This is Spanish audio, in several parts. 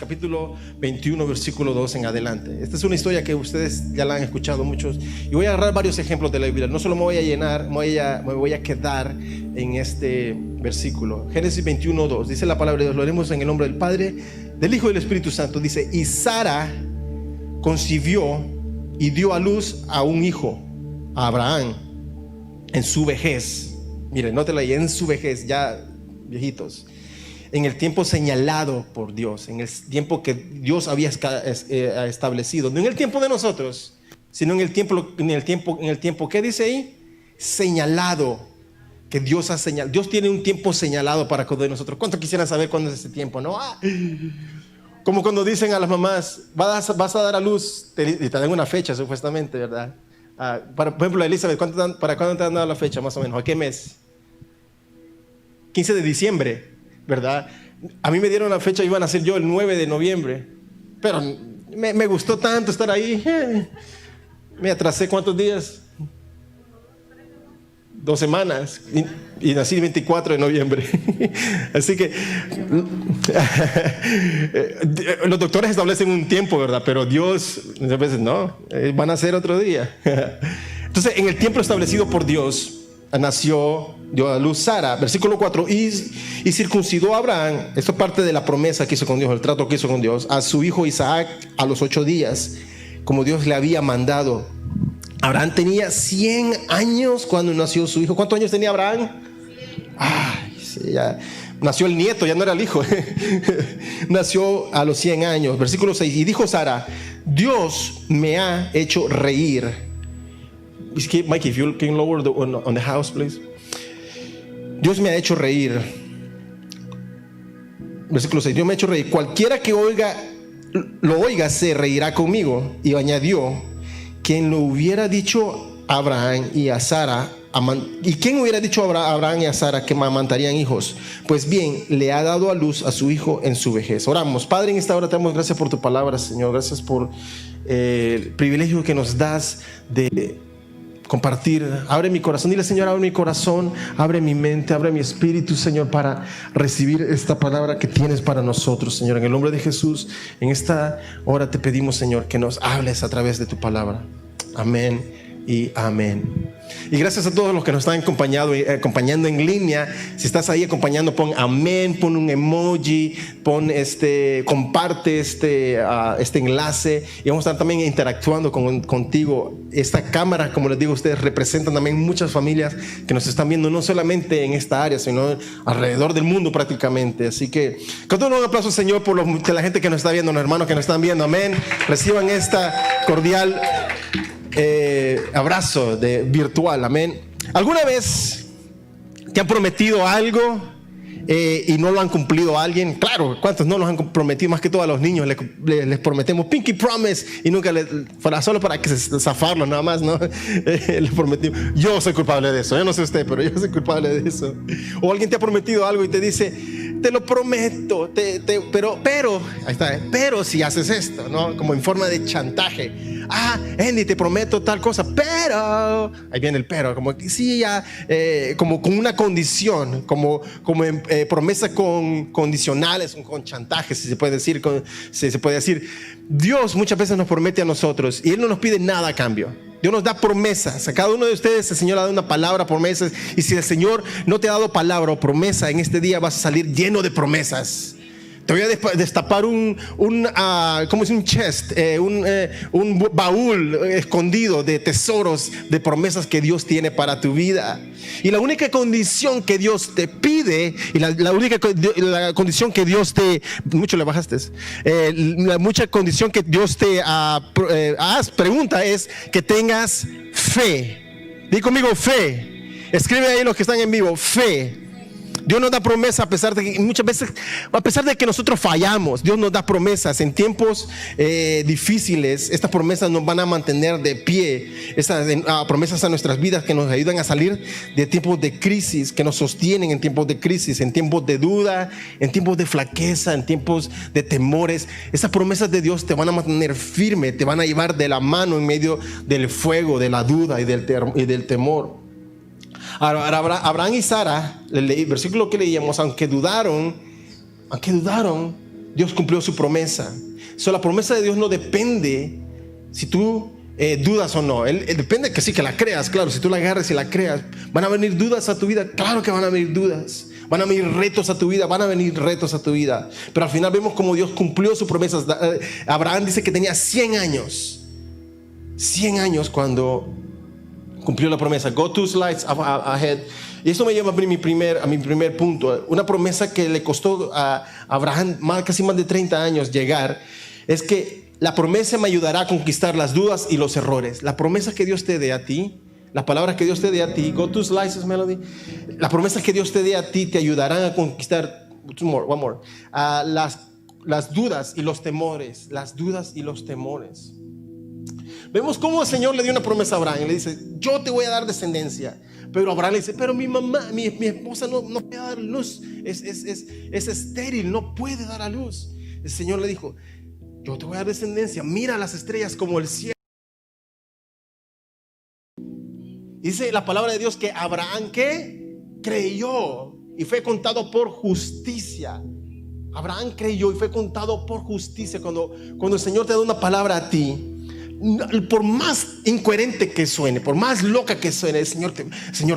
capítulo 21, versículo 2 en adelante. Esta es una historia que ustedes ya la han escuchado muchos, y voy a agarrar varios ejemplos de la Biblia. No solo me voy a llenar, me voy a quedar en este versículo. Génesis 21, 2, dice la palabra de Dios. Lo haremos en el nombre del Padre, del Hijo y del Espíritu Santo. Dice: y Sara concibió y dio a luz a un hijo, a Abraham, en su vejez. Miren, nótela ahí, en su vejez, ya viejitos, en el tiempo señalado por Dios, en el tiempo que Dios había establecido, no en el tiempo de nosotros, sino en el tiempo, ¿qué dice ahí? Señalado, que Dios ha señalado. Dios tiene un tiempo señalado para cada uno de nosotros. ¿Cuánto quisieran saber cuándo es ese tiempo? ¿No? Como cuando dicen a las mamás: vas a dar a luz, y te dan una fecha supuestamente, ¿verdad? Por ejemplo, Elizabeth, ¿para cuándo te han dado la fecha más o menos? ¿A qué mes? 15 de diciembre, ¿verdad? A mí me dieron la fecha, iba a nacer yo el 9 de noviembre, pero me gustó tanto estar ahí. Me atrasé, ¿cuántos días? 2 semanas, y nací el 24 de noviembre. Así que los doctores establecen un tiempo, ¿verdad? Pero Dios, a veces no, van a ser otro día. Entonces, en el tiempo establecido por Dios, dio a luz Sara. Versículo 4: y circuncidó a Abraham, esto es parte de la promesa que hizo con Dios, el trato que hizo con Dios, a su hijo Isaac a los 8 días, como Dios le había mandado. Abraham tenía 100 años cuando nació su hijo. ¿Cuántos años tenía Abraham? Ay, sí, ya nació el nieto, ya no era el hijo. Nació a los 100 años. Versículo 6: y dijo Sara: Dios me ha hecho reír. Mikey, if you can lower on the house, please. Dios me ha hecho reír. Versículo 6: Dios me ha hecho reír. Cualquiera que lo oiga se reirá conmigo. Y añadió: quien lo hubiera dicho a Abraham y a Sara, ¿y quién hubiera dicho a Abraham y a Sara que amamantarían hijos? Pues bien, le ha dado a luz a su hijo en su vejez. Oramos. Padre, en esta hora te damos gracias por tu palabra, Señor. Gracias por el privilegio que nos das de compartir. Abre mi corazón. Dile: Señor, abre mi corazón, abre mi mente, abre mi espíritu, Señor, para recibir esta palabra que tienes para nosotros, Señor. En el nombre de Jesús, en esta hora te pedimos, Señor, que nos hables a través de tu palabra. Amén y amén. Y gracias a todos los que nos están acompañando en línea. Si estás ahí acompañando, pon amén, pon un emoji, comparte este enlace, y vamos a estar también interactuando contigo. Esta cámara, como les digo, ustedes representan también muchas familias que nos están viendo, no solamente en esta área, sino alrededor del mundo prácticamente. Así que con todo un aplauso, Señor, por la gente que nos está viendo, los hermanos que nos están viendo. Amén. Reciban esta cordial abrazo virtual. Amén. ¿Alguna vez te han prometido algo y no lo han cumplido a alguien? Claro, ¿cuántos no los han prometido? Más que todo a los niños les prometemos pinky promise, y nunca solo para que se zafarlo nada más, ¿no? Les prometimos. Yo soy culpable de eso. Yo no sé usted, pero yo soy culpable de eso. O alguien te ha prometido algo y te dice: te lo prometo, pero ahí está, pero si haces esto, ¿no? Como en forma de chantaje. Andy, te prometo tal cosa, pero ahí viene el pero, como que sí, ya, como con una condición, como en promesas condicionales, con chantajes, si se puede decir. Dios muchas veces nos promete a nosotros y Él no nos pide nada a cambio. Dios nos da promesas. A cada uno de ustedes el Señor ha dado una palabra, promesas. Y si el Señor no te ha dado palabra o promesa, en este día vas a salir lleno de promesas. Te voy a destapar ¿cómo es? Un chest, un baúl escondido de tesoros, de promesas que Dios tiene para tu vida. Y la única condición que Dios te pide, y la condición que Dios te... Mucho le bajaste. La mucha condición que Dios te pregunta es que tengas fe. Di conmigo: fe. Escribe ahí los que están en vivo: fe. Dios nos da promesas a pesar de que muchas veces, a pesar de que nosotros fallamos, Dios nos da promesas en tiempos difíciles. Estas promesas nos van a mantener de pie. Estas promesas a nuestras vidas que nos ayudan a salir de tiempos de crisis, que nos sostienen en tiempos de crisis, en tiempos de duda, en tiempos de flaqueza, en tiempos de temores. Esas promesas de Dios te van a mantener firme, te van a llevar de la mano en medio del fuego, de la duda y del temor. Abraham y Sara, el versículo que leíamos, aunque dudaron, Dios cumplió su promesa. La promesa de Dios no depende si tú dudas o no. Él depende que sí, que la creas, claro. Si tú la agarras y la creas, van a venir dudas a tu vida. Claro que van a venir dudas. Van a venir retos a tu vida, van a venir retos a tu vida. Pero al final vemos cómo Dios cumplió sus promesas. Abraham dice que tenía 100 años. 100 años cuando cumplió la promesa. Go 2 slides ahead. Y eso me lleva a mi primer punto. Una promesa que le costó a Abraham casi más de 30 años llegar. Es que la promesa me ayudará a conquistar las dudas y los errores. La promesa que Dios te dé a ti, las palabras que Dios te dé a ti, go 2 slices, Melody. La promesa que Dios te dé a ti te ayudarán a conquistar, one more, las dudas y los temores. Las dudas y los temores. Vemos cómo el Señor le dio una promesa a Abraham. Le dice, yo te voy a dar descendencia. Pero Abraham le dice, pero mi mamá, mi esposa no puede dar luz. Es estéril, no puede dar a luz. El Señor le dijo, yo te voy a dar descendencia. Mira las estrellas como el cielo. Dice la palabra de Dios que Abraham, ¿qué? Creyó y fue contado por justicia. Abraham creyó y fue contado por justicia. Cuando el Señor te da una palabra a ti, por más incoherente que suene, por más loca que suene, el Señor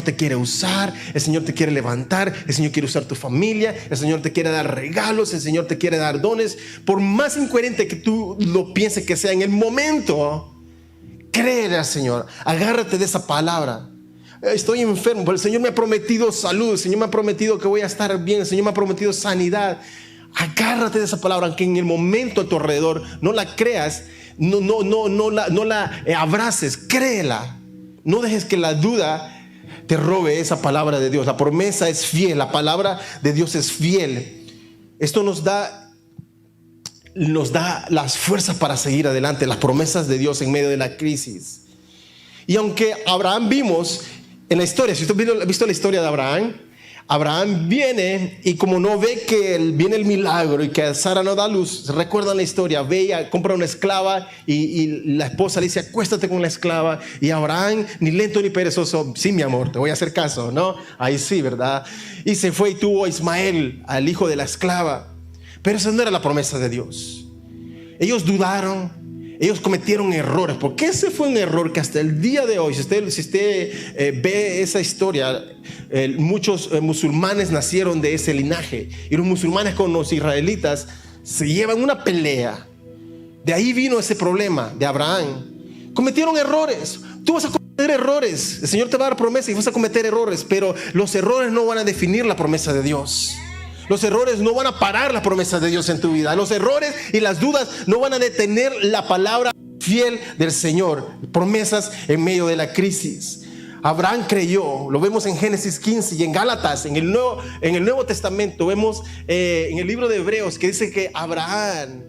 te quiere usar, el Señor te quiere levantar, el Señor quiere usar tu familia, el Señor te quiere dar regalos, el Señor te quiere dar dones. Por más incoherente que tú lo pienses que sea en el momento, créele al Señor, agárrate de esa palabra. Estoy enfermo, pero el Señor me ha prometido salud, el Señor me ha prometido que voy a estar bien, el Señor me ha prometido sanidad. Agárrate de esa palabra, aunque en el momento a tu alrededor no la creas, no la abraces, créela. No dejes que la duda te robe esa palabra de Dios. La promesa es fiel, la palabra de Dios es fiel. Esto nos da las fuerzas para seguir adelante, las promesas de Dios en medio de la crisis. Y aunque Abraham vimos en la historia, si usted ha visto la historia de Abraham viene y como no ve que viene el milagro y que Sara no da luz, recuerdan la historia, ve, compra una esclava y la esposa le dice, acuéstate con la esclava. Y Abraham, ni lento ni perezoso, sí mi amor, te voy a hacer caso, ¿no? Ahí sí, ¿verdad? Y se fue y tuvo a Ismael, al hijo de la esclava. Pero esa no era la promesa de Dios. Ellos dudaron, ellos cometieron errores, porque ese fue un error que hasta el día de hoy, si usted ve esa historia, muchos musulmanes nacieron de ese linaje, y los musulmanes con los israelitas se llevan una pelea. De ahí vino ese problema de Abraham. Cometieron errores. Tú vas a cometer errores. El Señor te va a dar promesa y vas a cometer errores, pero los errores no van a definir la promesa de Dios. Los errores no van a parar la promesa de Dios en tu vida. Los errores y las dudas no van a detener la palabra fiel del Señor. Promesas en medio de la crisis. Abraham creyó, lo vemos en Génesis 15 y en Gálatas, en el Nuevo Testamento, vemos en el libro de Hebreos que dice que Abraham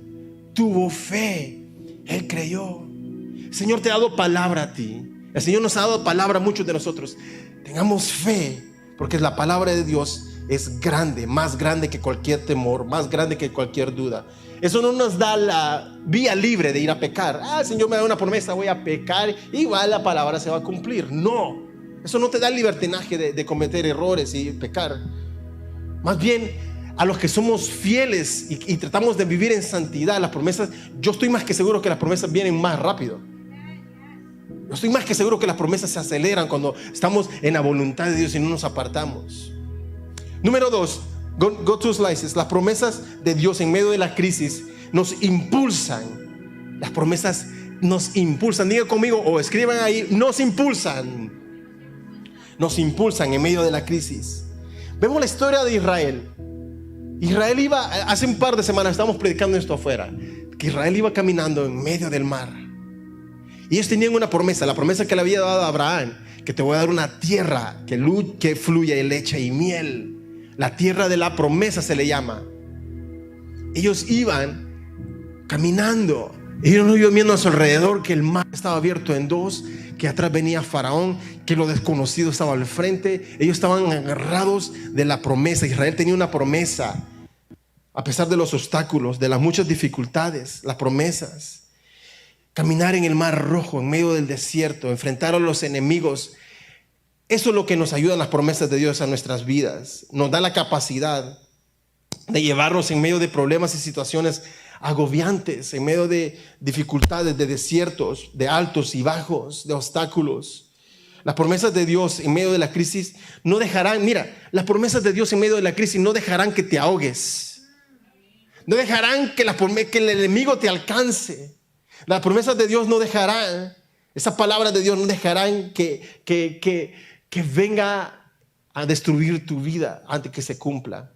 tuvo fe, él creyó. El Señor te ha dado palabra a ti, el Señor nos ha dado palabra a muchos de nosotros. Tengamos fe, porque la palabra de Dios es grande, más grande que cualquier temor, más grande que cualquier duda. Eso no nos da la vía libre de ir a pecar. El Señor me da una promesa, voy a pecar, igual la palabra se va a cumplir. No, eso no te da el libertinaje de cometer errores y pecar. Más bien, a los que somos fieles y tratamos de vivir en santidad, las promesas, yo estoy más que seguro que las promesas vienen más rápido. Yo estoy más que seguro que las promesas se aceleran cuando estamos en la voluntad de Dios y no nos apartamos. Número 2, go to slices. Las promesas de Dios en medio de la crisis nos impulsan. Las promesas nos impulsan. Diga conmigo o escriban ahí, nos impulsan. Nos impulsan en medio de la crisis. Vemos la historia de Israel. Israel iba, hace un par de semanas estábamos predicando esto afuera, que Israel iba caminando en medio del mar. Y ellos tenían una promesa, la promesa que le había dado a Abraham, que te voy a dar una tierra que fluya leche y miel. La tierra de la promesa se le llama. Ellos iban caminando, ellos no iban viendo a su alrededor que el mar estaba abierto en dos, que atrás venía Faraón, que lo desconocido estaba al frente. Ellos estaban agarrados de la promesa. Israel tenía una promesa, a pesar de los obstáculos, de las muchas dificultades, las promesas. Caminar en el mar rojo, en medio del desierto, enfrentar a los enemigos. Eso es lo que nos ayudan las promesas de Dios a nuestras vidas. Nos da la capacidad de llevarnos en medio de problemas y situaciones agobiantes, en medio de dificultades, de desiertos, de altos y bajos, de obstáculos. Las promesas de Dios en medio de la crisis no dejarán, mira, las promesas de Dios en medio de la crisis no dejarán que te ahogues. No dejarán que el enemigo te alcance. Las promesas de Dios no dejarán, esas palabras de Dios no dejarán que venga a destruir tu vida antes que se cumpla.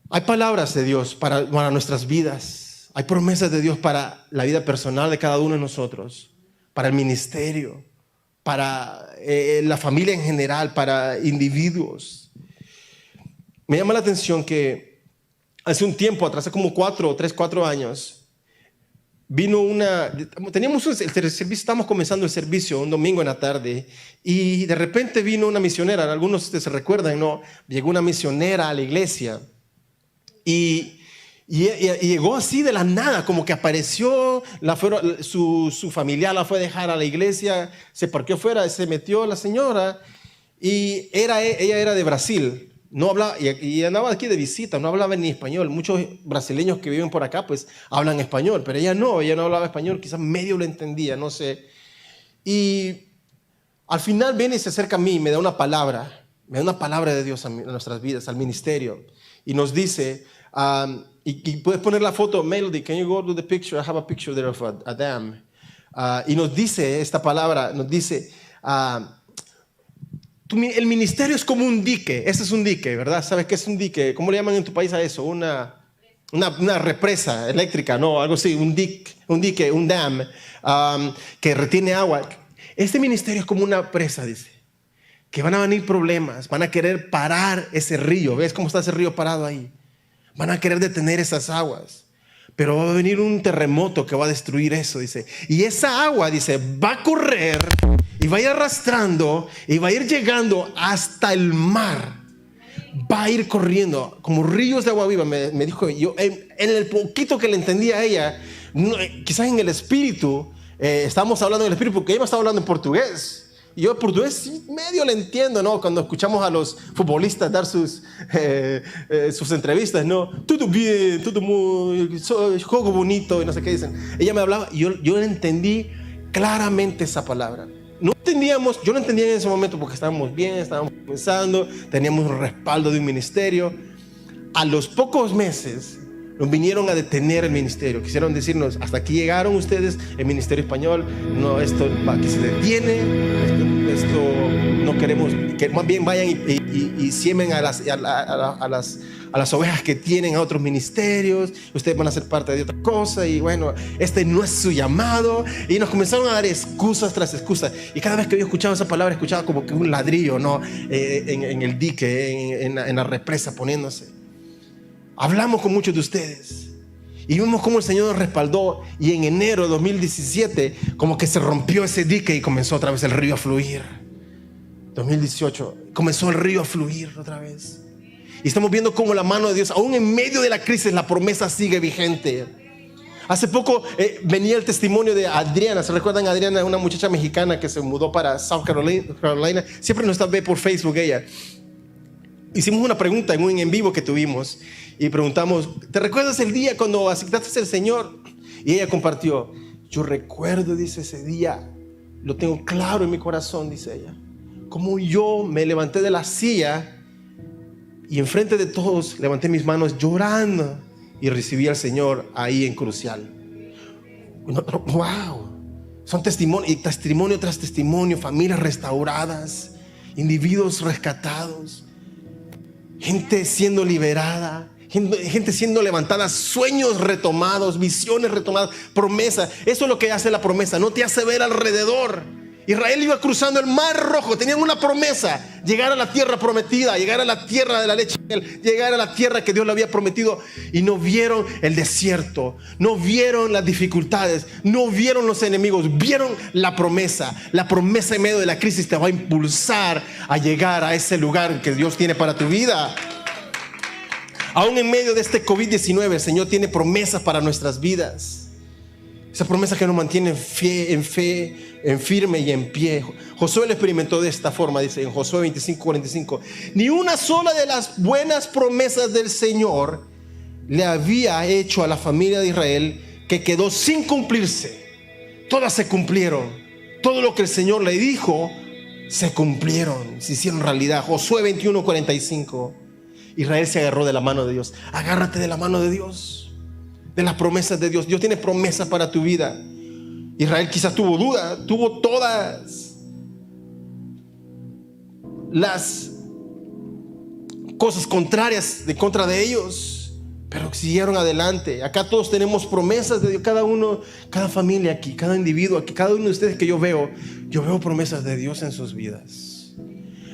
Hay palabras de Dios para nuestras vidas. Hay promesas de Dios para la vida personal de cada uno de nosotros, para el ministerio, para la familia en general, para individuos. Me llama la atención que hace un tiempo atrás, hace como 4 años, estábamos comenzando el servicio un domingo en la tarde y de repente vino una misionera. Algunos de ustedes se recuerdan, ¿no? Llegó una misionera a la iglesia y llegó así de la nada, como que apareció, su familiar la fue a dejar a la iglesia, se parqueó fuera, se metió la señora y ella era de Brasil. No hablaba, y andaba aquí de visita, no hablaba ni español. Muchos brasileños que viven por acá pues hablan español, pero ella no hablaba español, quizás medio lo entendía, no sé. Y al final viene y se acerca a mí y me da una palabra de Dios a nuestras vidas, al ministerio. Y nos dice, y puedes poner la foto, Melody, can you go to the picture? I have a picture there of a dam. Y nos dice esta palabra, nos dice, el ministerio es como un dique. Ese es un dique, ¿verdad? ¿Sabes qué es un dique? ¿Cómo le llaman en tu país a eso? Una represa eléctrica, no, algo así, un dique, un dam, que retiene agua. Este ministerio es como una presa, dice, que van a venir problemas, van a querer parar ese río. ¿Ves cómo está ese río parado ahí? Van a querer detener esas aguas. Pero va a venir un terremoto que va a destruir eso, dice. Y esa agua, dice, va a correr y va a ir arrastrando y va a ir llegando hasta el mar. Va a ir corriendo como ríos de agua viva. Me dijo, yo en el poquito que le entendía a ella, quizás en el espíritu, estábamos hablando en el espíritu porque ella me estaba hablando en portugués. Y yo portugués sí, medio le entiendo, ¿no? Cuando escuchamos a los futbolistas dar sus entrevistas, ¿no? Todo bien, todo muy, juego bonito y no sé qué dicen. Ella me hablaba y yo entendí claramente esa palabra. Yo no entendía en ese momento porque estábamos bien, estábamos comenzando, teníamos un respaldo de un ministerio. A los pocos meses nos vinieron a detener el ministerio. Quisieron decirnos, hasta aquí llegaron ustedes, el ministerio español, no, esto aquí se detiene, esto no queremos, que más bien vayan y siembren a las ovejas que tienen a otros ministerios, ustedes van a ser parte de otra cosa y bueno, este no es su llamado. Y nos comenzaron a dar excusas tras excusas y cada vez que yo escuchaba esa palabra, escuchaba como que un ladrillo, ¿no? En el dique, en la represa poniéndose. Hablamos con muchos de ustedes y vimos cómo el Señor nos respaldó y en enero de 2017 como que se rompió ese dique y comenzó otra vez el río a fluir. 2018 comenzó el río a fluir otra vez y estamos viendo cómo la mano de Dios, aún en medio de la crisis, la promesa sigue vigente. Hace poco venía el testimonio de Adriana. ¿Se recuerdan a Adriana? Una muchacha mexicana que se mudó para South Carolina. Siempre nos ve por Facebook ella. Hicimos una pregunta en un en vivo que tuvimos y preguntamos, ¿te recuerdas el día cuando aceptaste al Señor? Y ella compartió, yo recuerdo, dice, ese día, lo tengo claro en mi corazón, dice ella, como yo me levanté de la silla y enfrente de todos levanté mis manos llorando y recibí al Señor ahí en Crucial. ¡Wow! Son testimonio tras testimonio, familias restauradas, individuos rescatados, gente siendo liberada, gente siendo levantada, sueños retomados, visiones retomadas, promesa. Eso es lo que hace la promesa, no te hace ver alrededor. Israel iba cruzando el Mar Rojo, tenían una promesa, llegar a la tierra prometida, llegar a la tierra de la leche, llegar a la tierra que Dios le había prometido, y no vieron el desierto, no vieron las dificultades, no vieron los enemigos, vieron la promesa. La promesa en medio de la crisis te va a impulsar a llegar a ese lugar que Dios tiene para tu vida. Aún en medio de este COVID-19, el Señor tiene promesas para nuestras vidas. Esa promesa que nos mantiene en fe, en firme y en pie. Josué lo experimentó de esta forma, dice en Josué 25:45. Ni una sola de las buenas promesas del Señor le había hecho a la familia de Israel que quedó sin cumplirse. Todas se cumplieron. Todo lo que el Señor le dijo se cumplieron, se hicieron realidad. Josué 21:45. Israel se agarró de la mano de Dios. Agárrate de la mano de Dios, de las promesas de Dios. Dios tiene promesas para tu vida. Israel quizás tuvo duda, tuvo todas las cosas contrarias de contra de ellos, pero siguieron adelante. Acá todos tenemos promesas de Dios, cada uno, cada familia aquí, cada individuo aquí, cada uno de ustedes que yo veo promesas de Dios en sus vidas.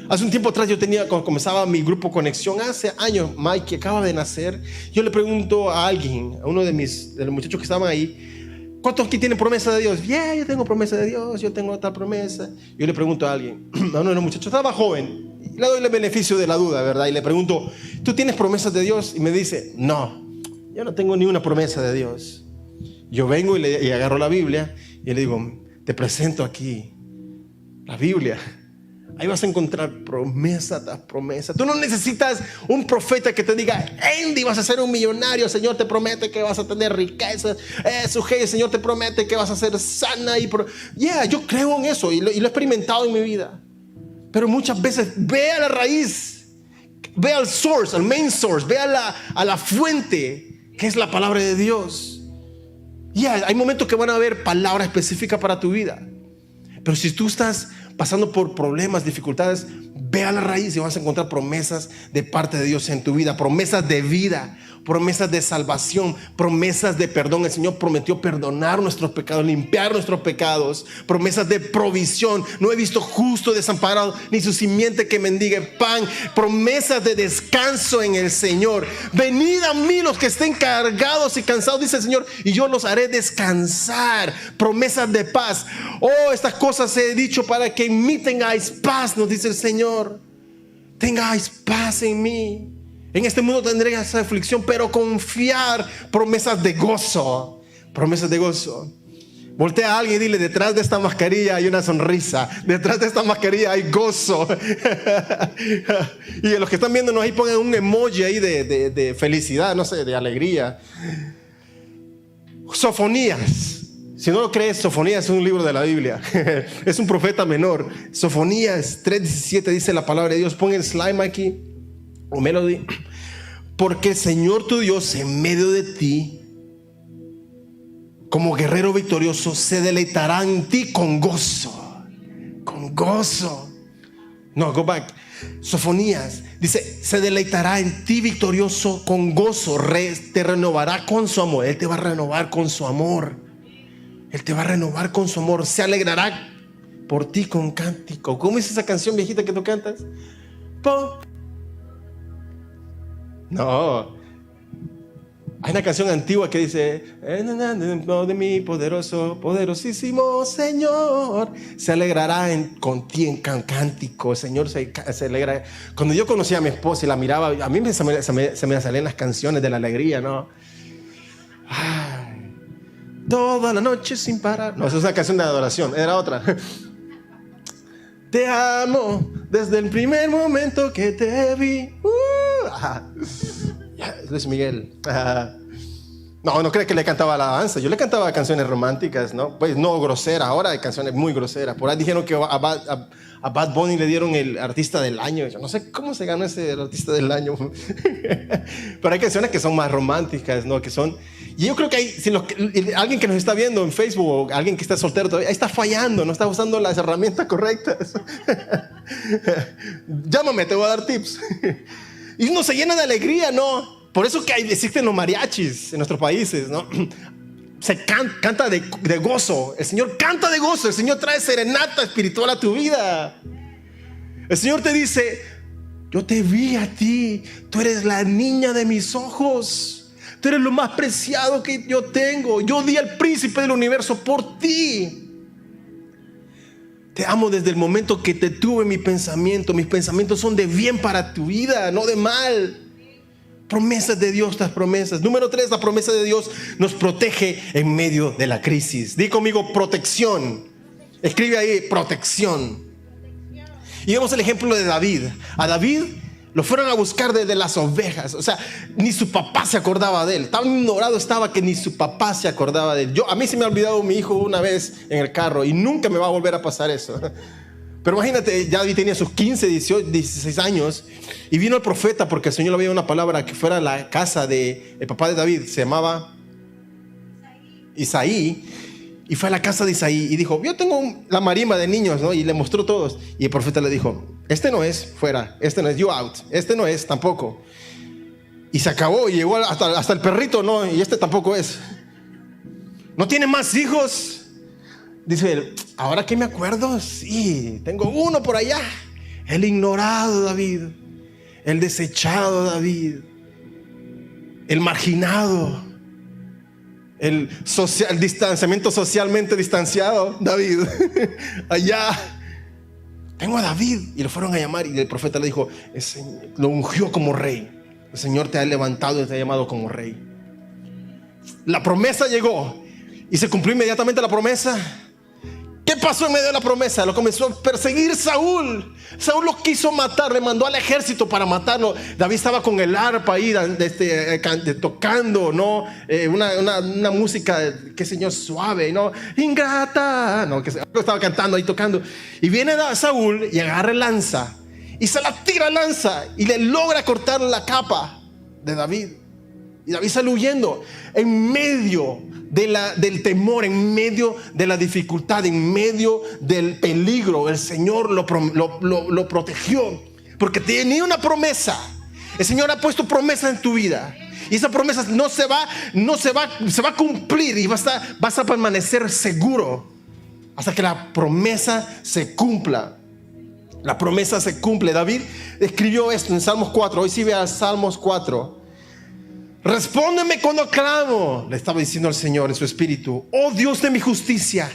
Hace un tiempo atrás cuando comenzaba mi grupo Conexión, hace años, Mike, que acaba de nacer, yo le pregunto a alguien, a uno de los muchachos que estaban ahí, ¿cuántos aquí tienen promesa de Dios? Yo tengo promesa de Dios, yo tengo otra promesa. Yo le pregunto a alguien, a uno de los muchachos, estaba joven, le doy el beneficio de la duda, ¿verdad? Y le pregunto, ¿tú tienes promesas de Dios? Y me dice, no, yo no tengo ni una promesa de Dios. Yo vengo y agarro la Biblia y le digo, te presento aquí la Biblia. Ahí vas a encontrar promesa tras promesa. Tú no necesitas un profeta que te diga, Andy, vas a ser un millonario. El Señor te promete que vas a tener riquezas. El Señor te promete que vas a ser sana. Yo creo en eso y lo he experimentado en mi vida. Pero muchas veces ve a la raíz, ve al source, al main source, ve a la fuente, que es la palabra de Dios. Hay momentos que van a haber palabras específicas para tu vida. Pero si tú estás pasando por problemas, dificultades, ve a la raíz y vas a encontrar promesas de parte de Dios en tu vida, promesas de vida, promesas de salvación, promesas de perdón. El Señor prometió perdonar nuestros pecados, limpiar nuestros pecados, promesas de provisión. No he visto justo desamparado, ni su simiente que mendigue pan. Promesas de descanso en el Señor. Venid a mí los que estén cargados y cansados, dice el Señor, y yo los haré descansar. Promesas de paz. Estas cosas he dicho para que en mí tengáis paz, nos dice el Señor. Tengáis paz en mí. En este mundo tendréis aflicción, pero confiar. Promesas de gozo. Promesas de gozo. Voltea a alguien y dile, detrás de esta mascarilla hay una sonrisa. Detrás de esta mascarilla hay gozo. Y los que están viéndonos ahí, pongan un emoji ahí de felicidad, no sé, de alegría. Sofonías. Si no lo crees, Sofonías es un libro de la Biblia. Es un profeta menor. Sofonías 3:17 dice la palabra de Dios. Pon el slime aquí, o melody. Porque el Señor tu Dios en medio de ti, como guerrero victorioso, se deleitará en ti con gozo. Con gozo. No, go back. Sofonías dice, se deleitará en ti victorioso con gozo. Te renovará con su amor. Él te va a renovar con su amor. Él te va a renovar con su amor. Se alegrará por ti con cántico. ¿Cómo es esa canción viejita que tú cantas? No. Hay una canción antigua que dice, de mi poderosísimo Señor, se alegrará con ti en cántico. El Señor se alegra. Cuando yo conocí a mi esposa y la miraba, a mí se me salían las canciones de la alegría, ¿no? Toda la noche sin parar. No, esa es una canción de adoración. Era otra. Te amo desde el primer momento que te vi. Luis Miguel. No crees que le cantaba alabanza. Yo le cantaba canciones románticas, ¿no? Pues no groseras. Ahora hay canciones muy groseras. Por ahí dijeron que a Bad Bunny le dieron el artista del año. Yo no sé cómo se ganó ese artista del año. Pero hay canciones que son más románticas, ¿no? Que son... Y yo creo que alguien que nos está viendo en Facebook, o alguien que está soltero todavía, ahí está fallando, no está usando las herramientas correctas. Llámame, te voy a dar tips. Y uno se llena de alegría, ¿no? Por eso que existen los mariachis en nuestros países, ¿no? Se canta de gozo. El Señor canta de gozo. El Señor trae serenata espiritual a tu vida. El Señor te dice, yo te vi a ti. Tú eres la niña de mis ojos. Tú eres lo más preciado que yo tengo. Yo di al príncipe del universo por ti. Te amo desde el momento que te tuve en mi pensamiento. Mis pensamientos son de bien para tu vida, no de mal. Promesas de Dios, las promesas. Número 3, la promesa de Dios nos protege en medio de la crisis. Di conmigo, protección. Escribe ahí, protección. Y vemos el ejemplo de David. A David lo fueron a buscar desde las ovejas. O sea, ni su papá se acordaba de él. Tan ignorado estaba que ni su papá se acordaba de él. A mí se me ha olvidado mi hijo una vez en el carro y nunca me va a volver a pasar eso. Pero imagínate, ya David tenía sus 15, 18, 16 años y vino el profeta porque el Señor le había dado una palabra que fuera a la casa del papá de David. Se llamaba Isaí. Y fue a la casa de Isaí y dijo, yo tengo la marimba de niños, ¿no? Y le mostró todos. Y el profeta le dijo, este no es, fuera. Este no es, you out. Este no es, tampoco. Y se acabó y llegó hasta el perrito, ¿no? Y este tampoco es. ¿No tiene más hijos? Dice él, ahora que me acuerdo, sí, tengo uno por allá. El ignorado David. El desechado David. El marginado. El distanciamiento socialmente distanciado, David. Allá tengo a David. Y lo fueron a llamar y el profeta le dijo, lo ungió como rey. El Señor te ha levantado y te ha llamado como rey. La promesa llegó y se cumplió inmediatamente la promesa. ¿Qué pasó en medio de la promesa? Lo comenzó a perseguir Saúl. Saúl lo quiso matar, le mandó al ejército para matarlo. David estaba con el arpa ahí tocando, ¿no? Una música, qué señor, suave, ¿no? Ingrata, no, que estaba cantando ahí, tocando. Y viene Saúl y agarra el lanza y se la tira lanza y le logra cortar la capa de David. Y David sale huyendo en medio del temor, en medio de la dificultad, en medio del peligro. El Señor lo protegió porque tenía una promesa. El Señor ha puesto promesa en tu vida y esa promesa se va a cumplir y vas a permanecer seguro hasta que la promesa se cumpla. La promesa se cumple. David escribió esto en Salmos 4. Hoy sí vea Salmos 4. Respóndeme cuando clamo, le estaba diciendo al Señor en su espíritu. Oh Dios de mi justicia,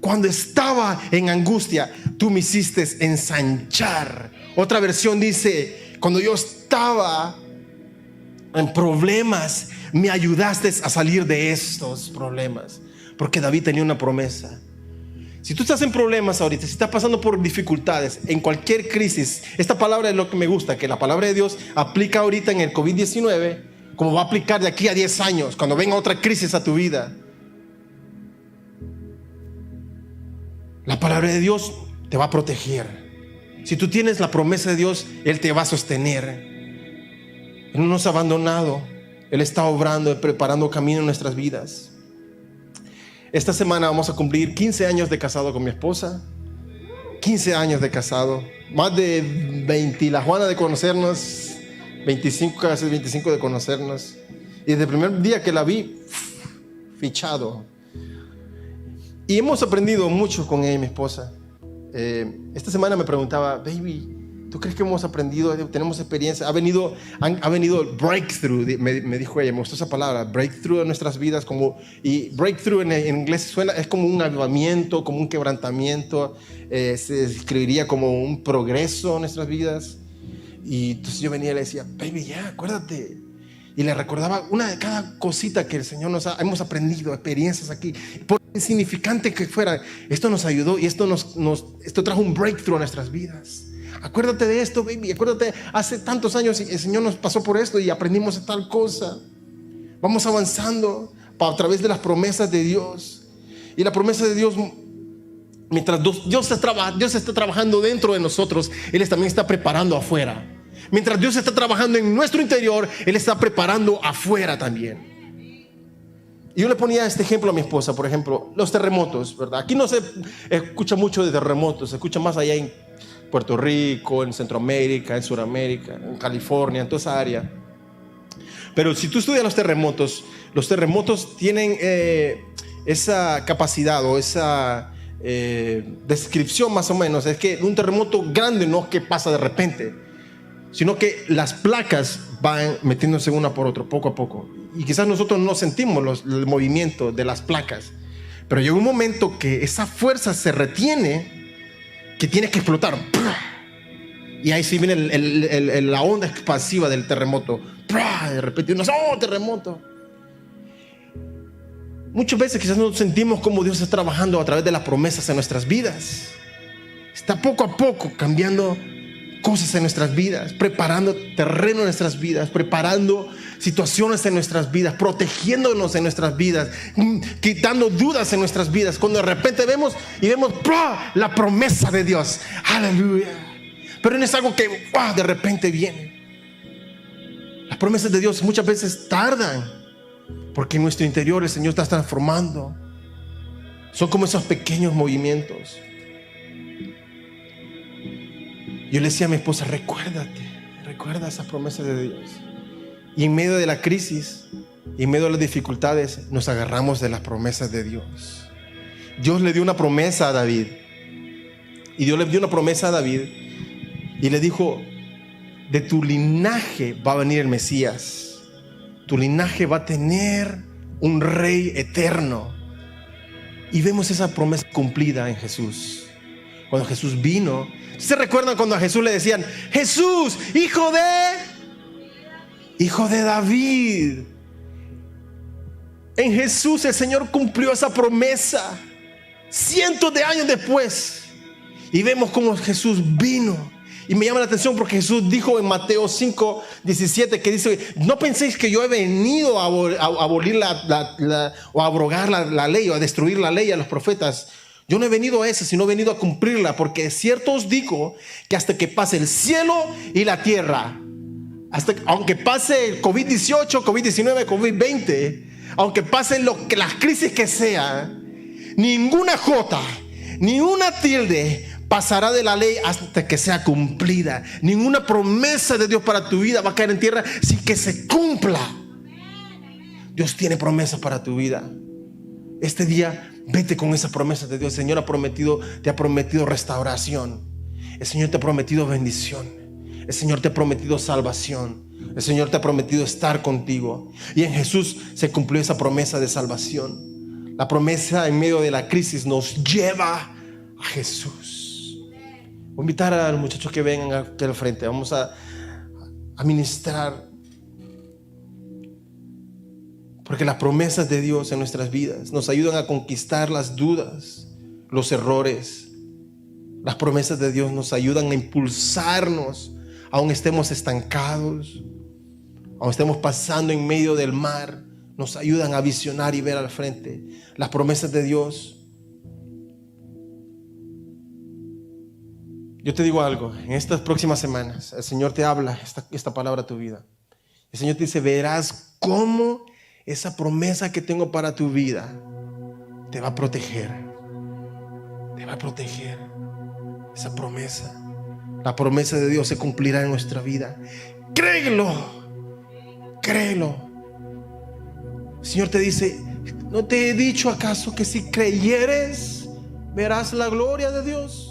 cuando estaba en angustia, tú me hiciste ensanchar. Otra versión dice, cuando yo estaba en problemas, me ayudaste a salir de estos problemas. Porque David tenía una promesa. Si tú estás en problemas ahorita, si estás pasando por dificultades, en cualquier crisis, esta palabra es lo que me gusta, que la palabra de Dios aplica ahorita en el COVID-19, como va a aplicar de aquí a 10 años, cuando venga otra crisis a tu vida. La palabra de Dios te va a proteger. Si tú tienes la promesa de Dios, Él te va a sostener. Él no nos ha abandonado. Él está obrando y preparando camino en nuestras vidas. Esta semana vamos a cumplir 15 años de casado con mi esposa. 15 años de casado. Más de 20, la Juana de conocernos. 25, casi 25 de conocernos. Y desde el primer día que la vi, fichado. Y hemos aprendido mucho con ella y mi esposa. Esta semana me preguntaba, baby, ¿tú crees que hemos aprendido? Tenemos experiencia. Ha venido el breakthrough, me dijo ella, me gustó esa palabra, breakthrough en nuestras vidas. Y breakthrough en inglés es como un avivamiento, como un quebrantamiento. Se describiría como un progreso en nuestras vidas. Y entonces yo venía y le decía, baby, ya, acuérdate. Y le recordaba una de cada cosita que el Señor hemos aprendido, experiencias aquí. Por insignificante que fuera, esto nos ayudó y esto trajo un breakthrough a nuestras vidas. Acuérdate de esto, baby. Acuérdate, hace tantos años el Señor nos pasó por esto y aprendimos tal cosa. Vamos avanzando a través de las promesas de Dios. Y la promesa de Dios, mientras Dios está trabajando dentro de nosotros, Él también está preparando afuera. Mientras Dios está trabajando en nuestro interior, Él está preparando afuera también. Y yo le ponía este ejemplo a mi esposa, por ejemplo, los terremotos, ¿verdad? Aquí no se escucha mucho de terremotos, se escucha más allá en Puerto Rico, en Centroamérica, en Sudamérica, en California, en toda esa área. Pero si tú estudias los terremotos tienen esa capacidad o esa descripción más o menos. Es que un terremoto grande no es que pasa de repente, sino que las placas van metiéndose una por otra, poco a poco. Y quizás nosotros no sentimos el movimiento de las placas, pero llega un momento que esa fuerza se retiene, que tiene que explotar. Y ahí sí viene la onda expansiva del terremoto. ¡Pra! De repente uno, ¡oh, terremoto! Muchas veces quizás no sentimos cómo Dios está trabajando a través de las promesas en nuestras vidas. Está poco a poco cambiando cosas en nuestras vidas, preparando terreno en nuestras vidas, preparando situaciones en nuestras vidas, protegiéndonos en nuestras vidas, quitando dudas en nuestras vidas. Cuando de repente vemos ¡pah! La promesa de Dios. Aleluya. Pero no es algo que de repente viene. Las promesas de Dios muchas veces tardan, porque en nuestro interior el Señor está transformando. Son como esos pequeños movimientos. Yo le decía a mi esposa, recuerda esas promesas de Dios. Y en medio de la crisis, y en medio de las dificultades, nos agarramos de las promesas de Dios. Dios le dio una promesa a David. Y Dios le dio una promesa a David y le dijo: de tu linaje va a venir el Mesías. Tu linaje va a tener un rey eterno. Y vemos esa promesa cumplida en Jesús. Cuando Jesús vino, ¿se recuerdan cuando a Jesús le decían: Jesús, hijo de David? En Jesús el Señor cumplió esa promesa cientos de años después. Y vemos cómo Jesús vino. Y me llama la atención porque Jesús dijo en Mateo 5:17, que dice: no penséis que yo he venido a abolir o a abrogar la ley, o a destruir la ley a los profetas. Yo no he venido a eso, sino he venido a cumplirla. Porque es cierto os digo que hasta que pase el cielo y la tierra, aunque pase el COVID-18, COVID-19, COVID-20, aunque pasen las crisis que sean, ninguna jota, ni una tilde pasará de la ley hasta que sea cumplida. Ninguna promesa de Dios para tu vida va a caer en tierra sin que se cumpla. Dios tiene promesas para tu vida. Este día vete con esa promesa de Dios. El Señor te ha prometido restauración. El Señor te ha prometido bendición. El Señor te ha prometido salvación. El Señor te ha prometido estar contigo. Y en Jesús se cumplió esa promesa de salvación. La promesa en medio de la crisis nos lleva a Jesús. Voy a invitar a los muchachos que vengan aquí al frente. Vamos a ministrar. Porque las promesas de Dios en nuestras vidas nos ayudan a conquistar las dudas, los errores. Las promesas de Dios nos ayudan a impulsarnos, aun estemos estancados, aun estemos pasando en medio del mar. Nos ayudan a visionar y ver al frente. Las promesas de Dios. Yo te digo algo, en estas próximas semanas el Señor te habla esta palabra a tu vida. El Señor te dice: verás cómo esa promesa que tengo para tu vida te va a proteger. Te va a proteger. Esa promesa. La promesa de Dios se cumplirá en nuestra vida. Créelo. Créelo. El Señor te dice: ¿no te he dicho acaso que si creyeres verás la gloria de Dios?